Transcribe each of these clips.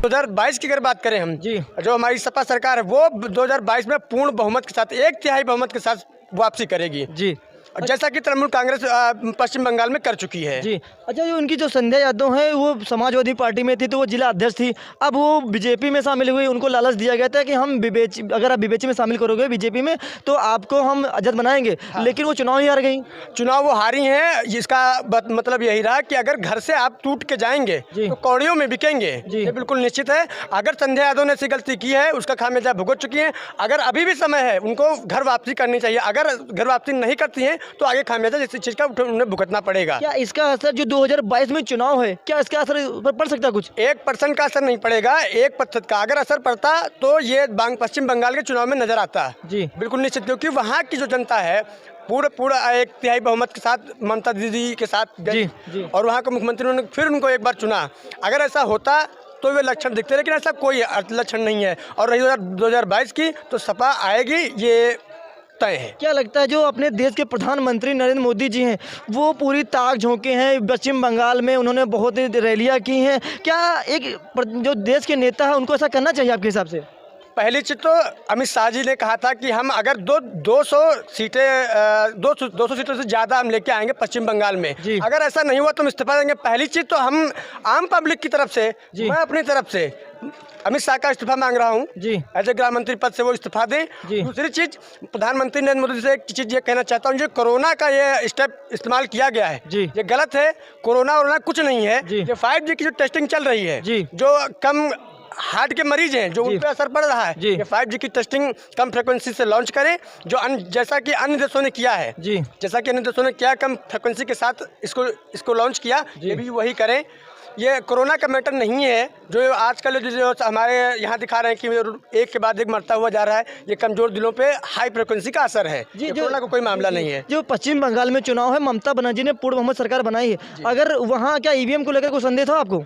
2022 की अगर बात करें हम जी, जो हमारी सपा सरकार है वो 2022 में पूर्ण बहुमत के साथ 1/3 बहुमत के साथ वापसी करेगी, जी, जैसा कि तृणमूल कांग्रेस पश्चिम बंगाल में कर चुकी है। जी। अच्छा, जो उनकी जो संध्या यादव हैं वो समाजवादी पार्टी में थी, तो वो जिला अध्यक्ष थी। अब वो बीजेपी में शामिल हुई, उनको लालच दिया गया था कि हम अगर आप बीजेपी में शामिल करोगे बीजेपी में तो आपको हम अध्यक्ष बनाएंगे। हाँ। लेकिन वो चुनाव ही हार गई। चुनाव वो हारी हैं, इसका मतलब यही रहा कि अगर घर से आप टूट के जाएंगे जी। तो कौड़ियों में बिकेंगे, जी। ये बिल्कुल निश्चित है। अगर संध्या यादव ने ऐसी गलती की है उसका खामियाजा भुगत चुकी हैं। अगर अभी भी समय है उनको घर वापसी करनी चाहिए। अगर घर वापसी नहीं करती हैं तो आगे खामियाजा इस चीज़ का उन्हें भुगतना पड़ेगा। क्या इसका असर जो 2022 में चुनाव है, क्या इसका असर पर पड़ सकता है कुछ? 1% का असर नहीं पड़ेगा, 1% का अगर असर पड़ता तो ये पश्चिम बंगाल के चुनाव में नजर आता। जी। बिल्कुल निश्चित, क्योंकि वहाँ की जो जनता है पूरा 1/3 बहुमत के साथ ममता दीदी के साथ गई जी। और वहाँ के मुख्यमंत्री ने फिर उनको एक बार चुना। अगर ऐसा होता तो वे लक्षण दिखते, लेकिन ऐसा कोई लक्षण नहीं है। और रही 2022 की तो सपा आएगी, ये तय है। क्या लगता है जो अपने देश के प्रधानमंत्री नरेंद्र मोदी जी हैं वो पूरी ताक झोंके हैं पश्चिम बंगाल में, उन्होंने बहुत रैलियां की हैं, क्या जो देश के नेता है उनको ऐसा करना चाहिए आपके हिसाब से? पहली चीज़ तो अमित शाह जी ने कहा था कि हम अगर 200 सीटें 200 सीटों से ज़्यादा हम लेके आएंगे पश्चिम बंगाल में। अगर ऐसा नहीं हुआ तो हम इस्तीफा देंगे। पहली चीज़ तो हम आम पब्लिक की तरफ से, मैं अपनी तरफ से अमित शाह का इस्तीफा मांग रहा हूँ जी। एज ए गृह मंत्री पद से वो इस्तीफा दें। दूसरी चीज़, प्रधानमंत्री नरेंद्र मोदी से एक चीज़ ये कहना चाहता हूँ, जो कोरोना का ये स्टेप इस्तेमाल किया गया है ये गलत है। कोरोना कुछ नहीं है। ये 5G की जो टेस्टिंग चल रही है, जो कम हार्ट के मरीज हैं जो उन पर असर पड़ रहा है, ये 5G की टेस्टिंग कम फ्रिक्वेंसी से लॉन्च करें, जो जैसा कि अन्य देशों ने किया है, जैसा कि अन्य देशों ने क्या कम फ्रिक्वेंसी के साथ इसको लॉन्च किया, ये भी वही करें। ये कोरोना का मैटर नहीं है जो आजकल जो हमारे यहाँ दिखा रहे हैं कि एक के बाद एक मरता हुआ जा रहा है, ये कमजोर दिलों पे हाई फ्रिक्वेंसी का असर है। ये कोरोना का कोई मामला नहीं है। जो पश्चिम बंगाल में चुनाव है, ममता बनर्जी ने पूर्ण बहुमत सरकार बनाई है, अगर वहाँ क्या ईवीएम को लेकर कोई संदेह था आपको?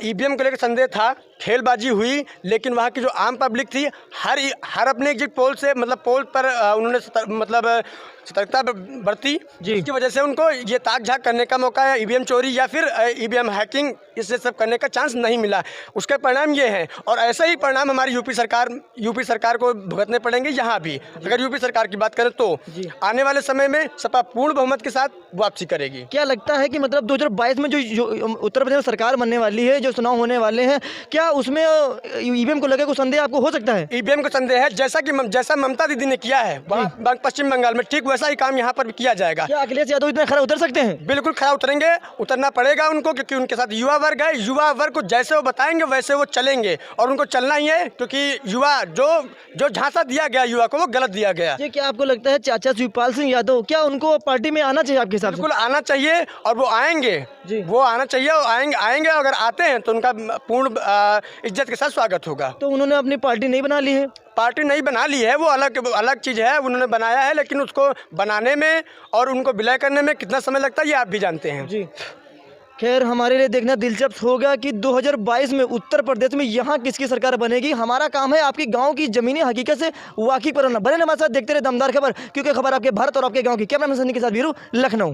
ईवीएम को लेकर संदेह था, खेलबाजी हुई, लेकिन वहाँ की जो आम पब्लिक थी हर अपने एग्जिट पोल से मतलब पोल पर उन्होंने सतर्कता बरती, जिसकी वजह से उनको ये ताक झाक करने का मौका है, ईवीएम चोरी या फिर ईवीएम हैकिंग इससे सब करने का चांस नहीं मिला। उसके परिणाम ये हैं और ऐसे ही परिणाम हमारी यूपी सरकार को भुगतने पड़ेंगे। यहाँ भी अगर यूपी सरकार की बात करें तो आने वाले समय में सपा पूर्ण बहुमत के साथ वापसी करेगी। क्या लगता है कि मतलब 2022 में जो उत्तर प्रदेश में सरकार बनने वाली है, जो चुनाव होने वाले हैं, क्या उसमें ईवीएम को लेकर कोई संदेह आपको हो सकता है? ईवीएम को संदेह है, जैसा ममता दीदी ने किया है पश्चिम बंगाल में, ठीक वैसा ही काम यहाँ पर भी किया जाएगा। क्या अखिलेश यादव इतना खरा उतर सकते हैं? बिल्कुल खरा उतरेंगे, उतरना पड़ेगा उनको, क्योंकि उनके साथ युवा वर्ग है। युवा वर्ग को जैसे वो बताएंगे वैसे वो चलेंगे और उनको चलना ही है, क्योंकि युवा जो झांसा दिया गया युवा को वो गलत दिया गया। ये क्या आपको लगता है चाचा शिवपाल सिंह यादव क्या उनको पार्टी में आना चाहिए आपके हिसाब से? बिल्कुल आना चाहिए और वो आएंगे, वो आना चाहिए और आएंगे। अगर आते हैं तो उनका पूर्ण इज्जत के साथ स्वागत होगा। तो उन्होंने अपनी पार्टी नहीं बना ली है? पार्टी नहीं बना ली है, वो अलग चीज़ है, उन्होंने बनाया है, लेकिन उसको बनाने में और उनको विलय करने में कितना समय लगता है ये आप भी जानते हैं। जी। खैर, हमारे लिए देखना दिलचस्प होगा कि 2022 में उत्तर प्रदेश में यहाँ किसकी सरकार बनेगी। हमारा काम है आपकी गांव की ज़मीनी हकीकत से वाकिफ कराना। बने हमारे साथ देखते रहे दमदार खबर, क्योंकि खबर आपके भारत और आपके गांव की। कैमरामैन सनी के साथ वीरू, लखनऊ।